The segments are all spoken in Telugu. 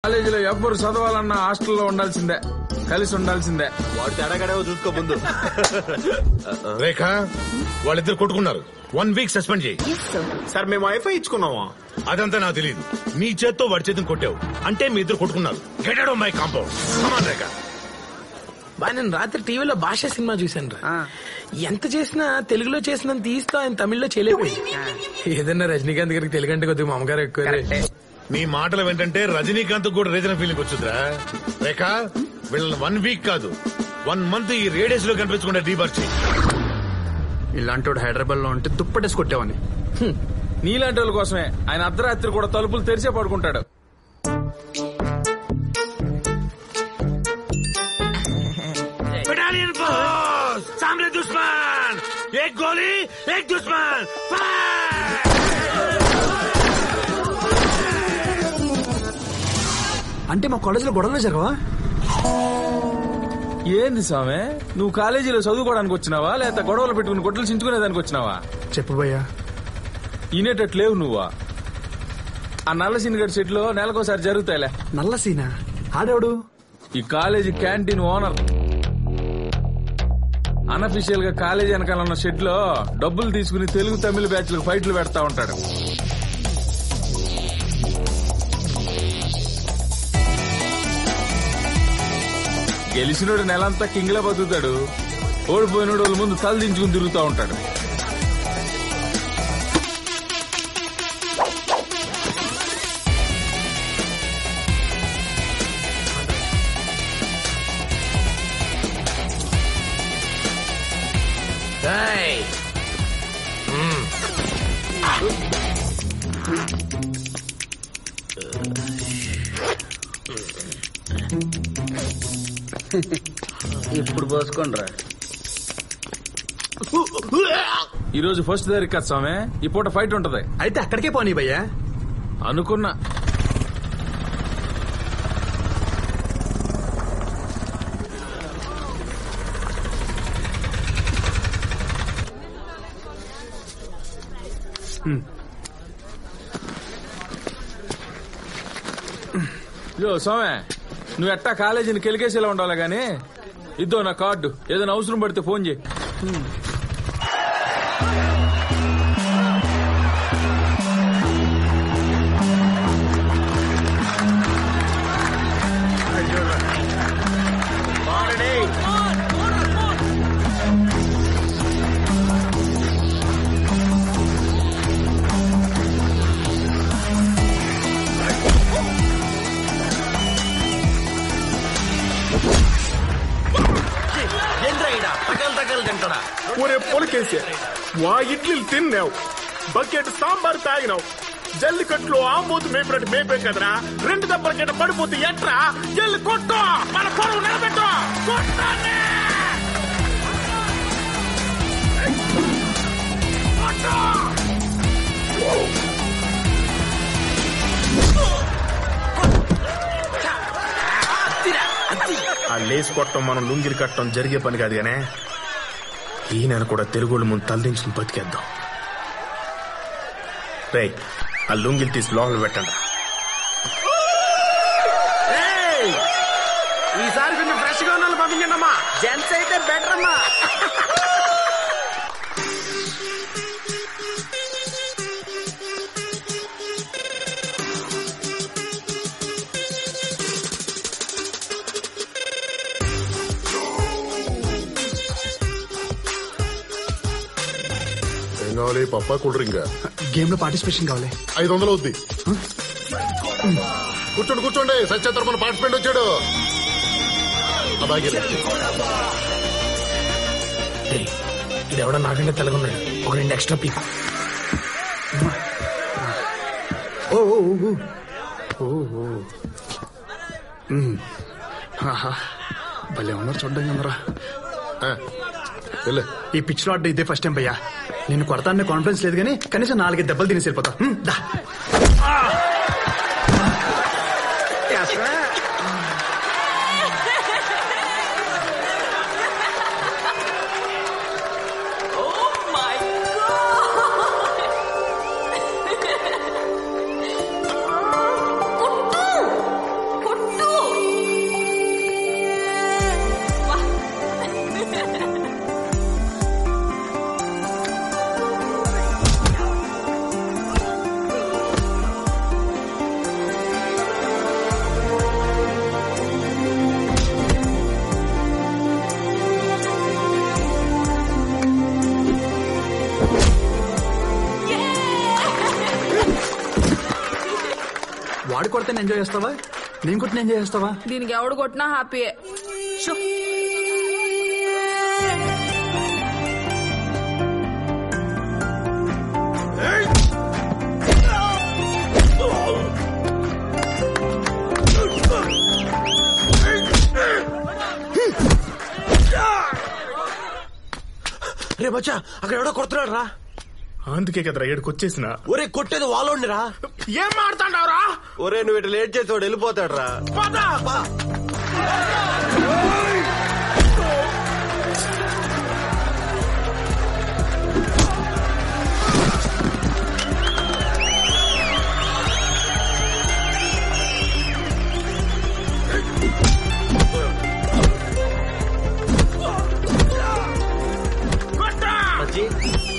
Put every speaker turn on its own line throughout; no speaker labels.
కాలేజీలో ఎవ్వరు చదవాలన్నా హాస్టల్లో ఉండాల్సిందే, కలిసి ఉండాల్సిందే.
వాడు తేడాగడేవో చూసుకో ముందు.
రేఖ వాళ్ళిద్దరు కొట్టుకున్నారు, 1 వీక్ సస్పెండ్ చేయి.
సార్ మేము వైఫై ఇచ్చుకున్నావా?
అదంతా నాకు తెలియదు. నీ చేత్తో వాడి చేతిని కొట్టావు అంటే మీ ఇద్దరు కొట్టుకున్నారు. Get out of my compound. Come on Rekha.
బా నేను రాత్రి టీవీలో భాష సినిమా చూశాను రా. ఎంత చేసినా తెలుగులో చేసినంత తీస్తా ఆయన తమిళ్లో చేయలేకపోయింది. ఏదన్నా రజనీకాంత్ గారికి తెలుగు అంటే కొద్దిగా మామగారు ఎక్కువ.
నీ మాటలు ఏంటంటే రజనీకాంత్ కూడా రీజనల్ ఫీలింగ్ వచ్చిందిరా. రేఖ వీళ్ళని 1 వీక్ కాదు 1 మంత్ ఈ రేడియస్ లో కనిపించకుండా డీబార్ చేయి.
ఇలాంటి హైదరాబాద్ లో ఉంటే తుప్పటేసి కొట్టేవాని.
నీలాంటి వాళ్ళ కోసమే ఆయన అర్ధరాత్రి కూడా తలుపులు తెరిచే పడుకుంటాడు.
బెటాలియన్ ఫోర్స్ సామ్రాజ్య దుష్మన్, ఏక్ గోలీ ఏక్ దుష్మన్, ఫైర్!
అంటే మా కాలేజీలో గొడవలు జరగవా?
ఏంది సామే, నువ్వు కాలేజీలో చదువుకోవడానికి వచ్చినావా లేక గొడవలు పెట్టుకుని గొడ్డలు చించుకునేదానికి వచ్చినావా?
చెప్పు భయ్యా.
ఈనేటట్లేవు నువ్వా. ఆ నల్ల సీనిగడ్ సెట్ లో నెలకోసారి జరుగుతాయిలే.
నల్ల సీనా ఆడేవాడు?
ఈ కాలేజీ క్యాంటీన్ ఓనర్. అన్అఫీషియల్ గా కాలేజీ వెనకాల ఉన్న షెడ్ లో డబ్బులు తీసుకుని తెలుగు తమిళ బ్యాచ్లకు ఫైట్లు పెడతా ఉంటాడు. గెలిచినోడు నెలంతా కింగ్లా బతుకుతాడు, ఓడిపోయినోడు వాళ్ళ ముందు తల దించుకుని తిరుగుతూ ఉంటాడు.
ఇప్పుడు పోసుకోండి.
ఈ రోజు ఫస్ట్ తారీఖు కదా స్వామి, ఈ పూట ఫైట్ ఉంటది.
అయితే అక్కడికే పోనీ భయ్యా.
అనుకున్నా. యో స్వామి, నువ్వు ఎట్టా కాలేజీని కెలికేసేలా ఉండాలి గానీ, ఇద్దో నా కార్డు, ఏదైనా అవసరం పడితే ఫోన్ చేయి.
ఒరే పొలకేసే, వా ఇడ్లీలు తిన్నావు, బకెట్ సాంబార్ తాగినావు, జల్లికట్లో ఆంబోతు మేపినట్టు మేపే కదరా. 2 దెబ్బల కింద పడిపోతే ఎట్రా? జల్లి కొట్టు, మన పొడవు నిలబెట్టు. ఆ లేస్ కొట్టడం మనం లుంగిలు కట్టడం జరిగే పని కాదు గానే, ఈయన కూడా తెలుగుల ముందు తలదించుకుని బతికేద్దాం. రే, ఆ లుంగిలు తీసి లోపల పెట్టండి. ఈసారి కొంచెం ఫ్రెష్ గా ఉన్న పంపించండి అమ్మా. జెంట్స్ అయితే బెటర్ అమ్మా.
కావాలి పప్పా కూల్ డ్రింక్?
గేమ్ లో పార్టిసిపేషన్ కావాలి.
500 అవుద్ది. కూర్చోండి కూర్చోండి, సత్య తరపున పార్టిసిపెంట్ వచ్చాడు.
ఇది ఎవడో నాకంటే తెలుగున్నాడు, ఒక 2 ఎక్స్ట్రా పీక్.
భలే ఉన్నారు చూడ్డానికి అందరా.
ఈ
పిచ్ లో ఇదే ఫస్ట్ టైం భయ్యా. నేను కొడతానే కాన్ఫిడెన్స్ లేదు కానీ కనీసం 4 దెబ్బలు తినేసి వెళ్ళిపోతా. కొడితే ఎంజాయ్ చేస్తావా, నేను కొట్టిన ఎంజాయ్ చేస్తావా?
దీనికి ఎవడు కొట్టినా హ్యాపీయే.
రే బచ్చా, అక్కడ ఎవడో కొడుతున్నాడు రా.
అందుకే కదరా ఏడుకొచ్చేసిన.
ఒరే కొట్టేది వాళ్ళోండి రా.
ఏం మాడుతాండవరా?
ఒరే నువ్వు ఇటు లేట్ చేసి వాడు వెళ్ళిపోతాడు రా.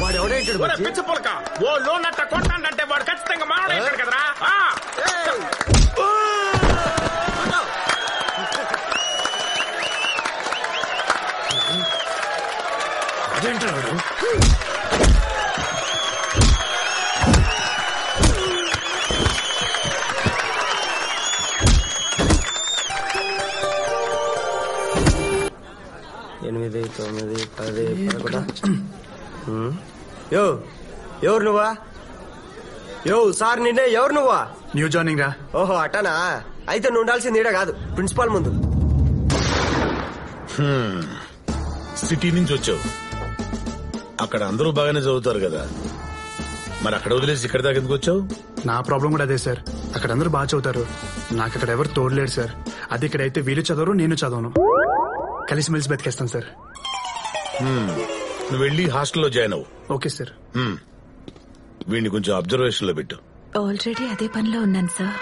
వాడు ఎవడేంటాడు
పిచ్చ పొలక ఓ లోన్ అట్ట కొట్టాడంటే వాడు ఖచ్చితంగా మాట్లాడాడు కదరా.
అదేంటాడు? ఎనిమిది 9 10 11. యో ఎవరు నువ్వా? యో సార్ నిన్నే. ఎవరు నువ్వా?
న్యూ జాయినింగ్ రా.
ఓహో అట్టనా? అయితే నువ్వు ఉండాల్సింది ఈడ కాదు, ప్రిన్సిపాల్ ముందు.
సిటీ నుంచి వచ్చావు, అక్కడ అందరూ బాగానే చదువుతారు కదా, మరి అక్కడ వదిలేసి ఇక్కడ దాకా ఎందుకు వచ్చావు?
నా ప్రాబ్లం కూడా అదే సార్. అక్కడ అందరూ బాగా చదువుతారు, నాకు అక్కడ ఎవరు తోడలేడు సార్. అది ఇక్కడైతే వీళ్ళు చదవరు, నేను చదవను. కలిసిమెలిసి బతికేస్తాను సార్.
నువ్వు వెళ్ళి హాస్టల్లో జాయిన్ అవ్వు.
Okay sir.
వీడిని కొంచెం అబ్జర్వేషన్ లో పెట్టు.
ఆల్రెడీ అదే పనిలో ఉన్నాను సార్.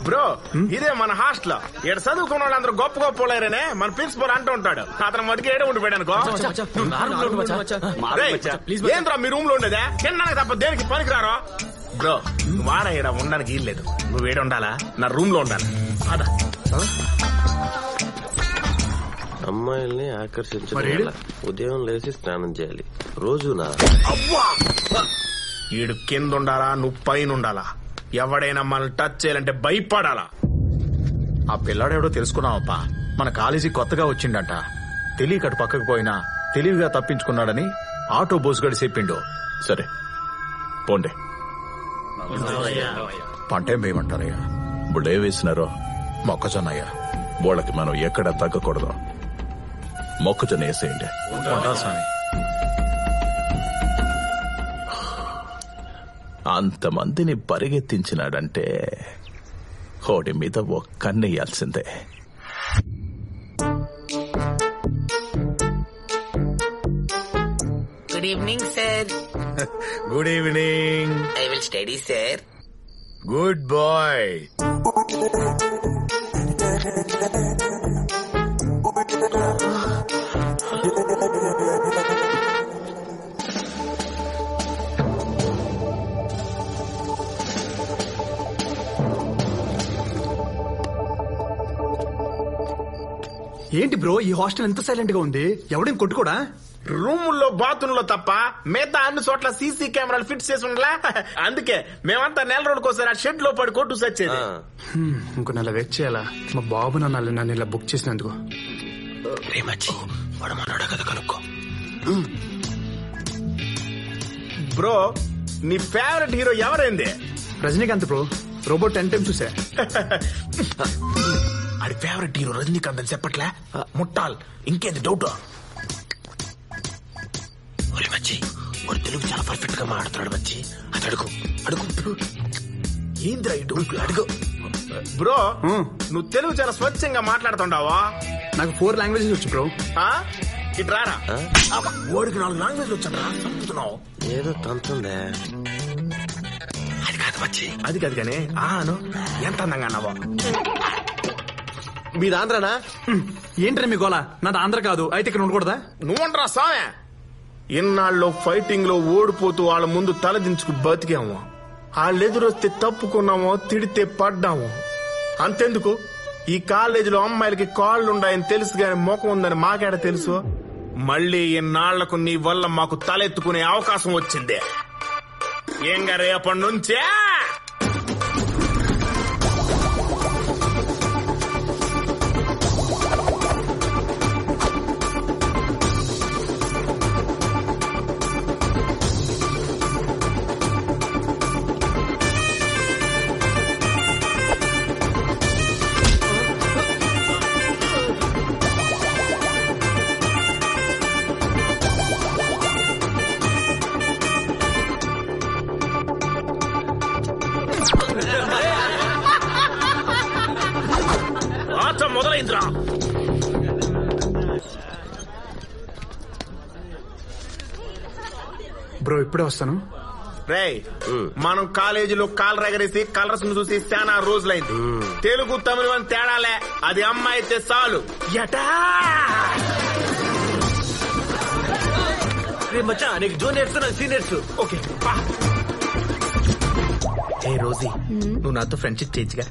బ్రో ఇదే మన హాస్టల్. ఇక్కడ చదువుకున్న వాళ్ళందరూ గొప్ప గొప్ప వాళ్ళనే మన ప్రిన్సిపల్ అంటూ ఉంటాడు. అతను మటుకు ఏడే ఉండిపోయాడు అనుకో. ఏంద్రా మీ రూమ్ లో ఉండేదా? తినడానికి తప్ప దేనికి పనికిరారో. బ్రో నువ్వు ఆడ ఈడ ఉండడానికి వీల్లేదు. నువ్వు ఏడ ఉండాలా? నా రూమ్ లో ఉండాలి.
అమ్మాయిల్ని ఆకర్షించాలి, ఉదయం లేచి స్నానం చేయాలి రోజునా.
ఈడు కింద ఉండాలా, నువ్వు పైన ఉండాలా. ఎవడైనా మనల్ని టచ్ చేయాలంటే భయపడాలా.
ఆ పిల్లాడెవడో తెలుసుకున్నావప్పా. మన కాలేజీ కొత్తగా వచ్చిండంట. తెలియకటు పక్కకు పోయినా తెలివిగా తప్పించుకున్నాడని ఆటో బోసుగడి చెప్పిండు. సరే పోండే. పంటేం వేయమంటారయ్యా? ఇప్పుడు ఏ వేసినారో? మొక్కజొన్నయ్యా. వాళ్ళకి మనం ఎక్కడ తగ్గకూడదు. మొక్కజొన్న వేసేయండి. అంతమందిని పరిగెత్తించినాడంటే హోడి మీద ఒక్కన్నేయాల్సిందే.
Good evening sir.
Good evening.
I will study sir.
Good boy.
ఏంటి బ్రో ఈ హాస్టల్ ఎంత సైలెంట్ గా ఉంది? ఎవడేం కొట్టుకోడా?
రూముల్లో బాత్రూమ్ లో తప్ప మిగతా అన్ని చోట్ల సీసీ కెమెరాలు ఫిట్ చేసి ఉండలా. అందుకే మేమంతా నెల రోజులకోసారి ఆ షెడ్ లో పడి కొట్టు సచ్చేది.
ఇంకో నెల వెయిట్ చేయాలా? మా బాబు నన్ను ఇలా బుక్ చేసినందుకు.
బ్రో నీ ఫేవరెట్ హీరో ఎవరైంది?
రజనీకాంత్ బ్రో. రోబో 10 times చూసా.
అది ఫేవరెట్ హీరో రజనీకాంత్ అని చెప్పట్లే. ముట్టాల్ ఇంకేంది డౌట్?
మచ్చి వాడు తెలుగు చాలా పర్ఫెక్ట్ గా మాట్లాడుతున్నాడు. మచ్చి అది అడుగు అడుగు.
ఏంద్రా ఇటు అడుగు. బ్రో నువ్వు తెలుగు చాలా స్వచ్ఛంగా మాట్లాడుతుండావా?
నాకు 4 languages వచ్చు బ్రో.
ఇటు రారా. ఓడికి 4 languages వచ్చారా? చంపుతున్నావు.
ఏదో తంతుందే.
అది కాదు మచ్చి. అది కాదు కానీ ఎంత అందంగా అన్నావా?
మీది ఆంధ్రానా?
ఏంటంటే మీ గోళ? నాది ఆంధ్ర కాదు. అయితే ఇక్కడ ఉండకూడదా?
నువ్వుండ్రా సామే. ఇన్నాళ్ళు ఫైటింగ్ లో ఓడిపోతూ వాళ్ళ ముందు తలదించుకు బతికాము. వాళ్ళు ఎదురొస్తే తప్పుకున్నామో, తిడితే పడ్డాము. అంతెందుకు ఈ కాలేజీలో అమ్మాయిలకి కాళ్ళుండాయని తెలుసు గాని ముఖం ఉందని మాకేడ తెలుసు? మళ్ళీ ఇన్నాళ్లకు నీ వల్ల మాకు తలెత్తుకునే అవకాశం వచ్చింది. ఇంక రేపటి నుంచే మొదలైందిరా.
బ్రో ఇప్పుడే వస్తాను.
రేయ్ మనం కాలేజీలో కాల్ రగరేసి కలర్స్ ను చూసి చాలా రోజులైంది. తెలుగు తమిళ అని తేడాలే, అది అమ్మాయి అయితే చాలు. ఎటా
మచ్చా నీకు జూనియర్స్ నాకు సీనియర్స్.
ఓకే
ఏ రోజీ నువ్వు నాతో ఫ్రెండ్షిప్ చేయొచ్చుగా.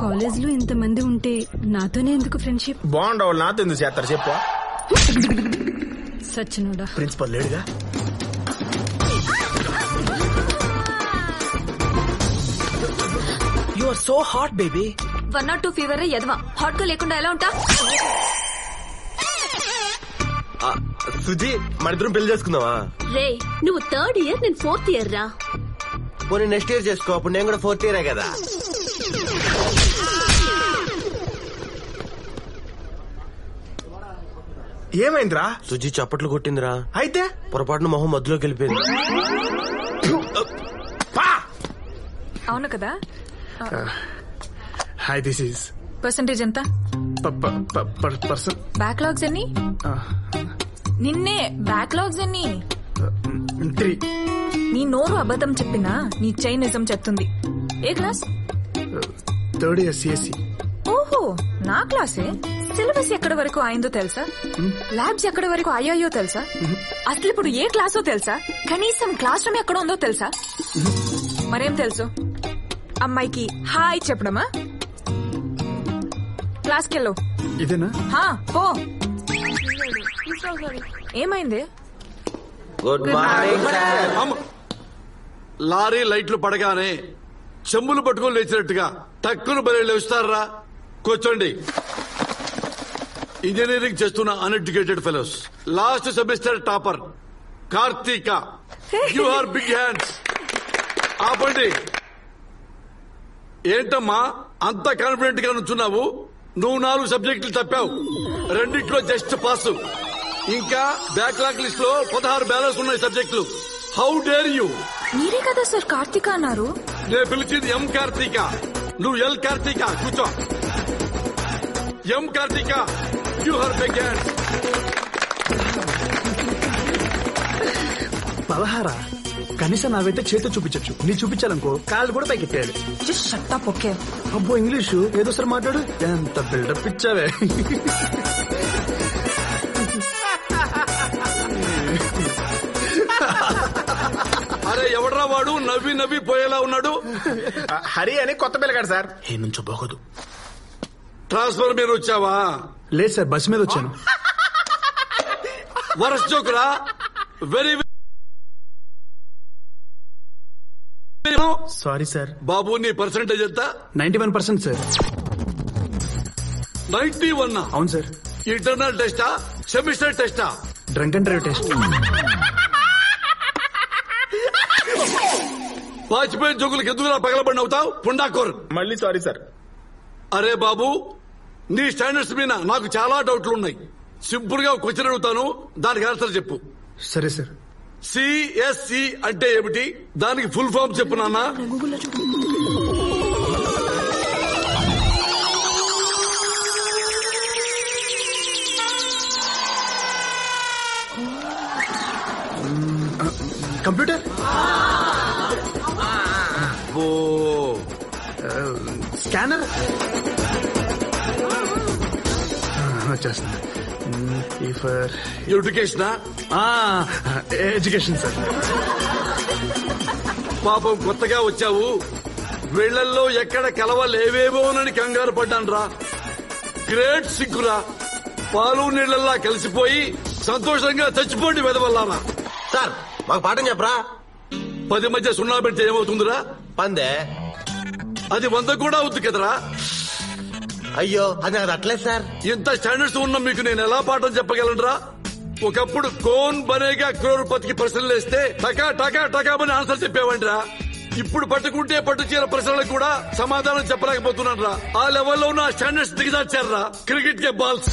కాలేజ్ లో ఇంతమంది ఉంటే నాతోనే ఎందుకు ఫ్రెండ్షిప్?
బాగుండవు నాతో ఎందుకు చేస్తారు చెప్పు.
సచ్చినోడా.
ప్రిన్సిపల్ లేడుగా. You are so hot baby.
102 fever ఎదవా. హాట్ గా లేకుండా ఎలా ఉంటా?
సుజీ మరిద్దరం పెళ్లి చేసుకుందావా?
రే నువ్వు 3rd ఇయర్, నేను 4th ఇయర్ రా.
పోనీ నెక్స్ట్ ఇయర్ చేసుకో, అప్పుడు నేను కూడా 4th ఇయర్ కదా.
ఏమైందిరా?
సుజీ చప్పట్లు కొట్టిందిరా.
అయితే
పొరపాటున మొహం మధ్యలోకి వెళ్ళిపోయింది.
అవును కదా.
హాయ్ దిస్ ఈస్
పర్సంటేజ్ ఎంత?
పర్సన్
బ్యాక్లాగ్స్ ఎన్ని? నిన్నే బ్యాక్లాగ్స్ ఎన్ని?
3.
నీ నోరు అబద్ధం చెప్పినా నీ చెయ్యి నిజం చెప్తుంది. ఏ క్లాస్?
3rd year CSC.
ఓహో నా క్లాసే. సిలబస్ ఎక్కడి వరకు అయిందో తెలుసా? ల్యాబ్స్ ఎక్కడి వరకు అయ్యాయో తెలుసా? అసలు ఇప్పుడు ఏ క్లాసో తెలుసా? కనీసం క్లాస్ రూమ్ ఎక్కడ ఉందో తెలుసా? మరేం తెలుసు? అమ్మాయికి హాయ్ చెప్పడమా? క్లాస్కి వెళ్ళు.
ఇదేనా?
పో. ఏమైంది?
Good morning sir.
లారీ లైట్లు పడగానే చెంబులు పట్టుకొని లేచినట్టుగా టక్కును బలి లేస్తారా? కూర్చోండి. ఇంజనీరింగ్ చేస్తున్న uneducated fellows, last semester topper Karthika, you are big hands. ఆపండి. ఏంటమ్మా అంత కాన్ఫిడెంట్ గా నుంచున్నావు? నువ్వు 4 సబ్జెక్టులు తప్పావు, 2 జస్ట్ పాస్. ఇంకా బ్యాక్లాగ్ లిస్ట్ లో 16 బ్యాలెన్స్ ఉన్నాయి సబ్జెక్టులు. How dare you?
మీరే కదా సార్ కార్తీక అన్నారు.
నేను పిలిచింది ఎం కార్తీక, నువ్వు ఎల్ కార్తీక. కూర్చో. M Karthika, you her big hands.
16? కనీసం నావైతే చేతితో చూపించచ్చు, నీ చూపించాలనుకో కాళ్ళు కూడా పైకెట్టాడు.
Just shut up. ఓకే.
అబ్బో ఇంగ్లీషు ఏదో సార్ మాట్లాడు. ఎంత బిల్డప్ ఇచ్చావే.
అరే ఎవడ్రా వాడు నవ్వి నవ్వి పోయేలా ఉన్నాడు?
హరి అని కొత్త పిల్లగాడు సార్.
ఏ నుంచో బాగోదు.
ట్రాన్స్ఫర్ మీద వచ్చావా?
లేదు సార్ బస్ మీద వచ్చాను.
వరస్ జోకురా. Very
sorry sir.
బాబు నీ పర్సెంటేజ్ ఎంత?
91% సార్.
91?
అవును సార్.
ఇంటర్నల్ టెస్టా సెమిస్టర్ టెస్టా?
Drunk and drive test.
Vajpayee జోకులకు ఎందుకులా పగలబడి అవుతావు పుండాకోర్?
మళ్ళీ సారీ సార్.
అరే బాబు నీ స్టాండర్డ్స్ మీద నాకు చాలా డౌట్లు ఉన్నాయి. సింపుల్ గా క్వశ్చన్ అడుగుతాను, దానికి ఆన్సర్ చెప్పు.
సరే సార్.
సిఎస్సి అంటే ఏమిటి? దానికి ఫుల్ ఫామ్ చెప్పు నాన్న.
కంప్యూటర్.
Oh
scanner. వచ్చేస్తున్నా.
ఎడ్యుకేషనా?
Education sir.
పాపం కొత్తగా వచ్చావు, వీళ్లల్లో ఎక్కడ కలవలేవేమోనని కంగారు పడ్డాను రా. గ్రేట్ సిగ్గురా. పాలు నీళ్లల్లా కలిసిపోయి సంతోషంగా చచ్చిపోండి వెదవల్లారా.
సార్ మాకు పాఠం చెప్పరా?
10 మధ్య 0 పెడితే ఏమవుతుందిరా?
100.
అది 100 కూడా అవుతుంది కదరా.
అయ్యో అది నాకు అట్లే సార్.
ఇంత స్టాండర్డ్స్ ఉన్న మీకు నేను ఎలా పాఠం చెప్పగలనరా? ఒకప్పుడు కోన్ బనేగా క్రోర్పతికి ప్రశ్నలు వేస్తే టకా టకా టకామని ఆన్సర్ చెప్పేవండిరా. ఇప్పుడు పట్టుకుంటే పట్టు చీర ప్రశ్నలకు కూడా సమాధానం చెప్పలేకపోతున్నాను రా. ఆ లెవెల్లో ఉన్న స్టాండర్డ్స్ దిగజార్చారా క్రికెట్ కే బాల్స్.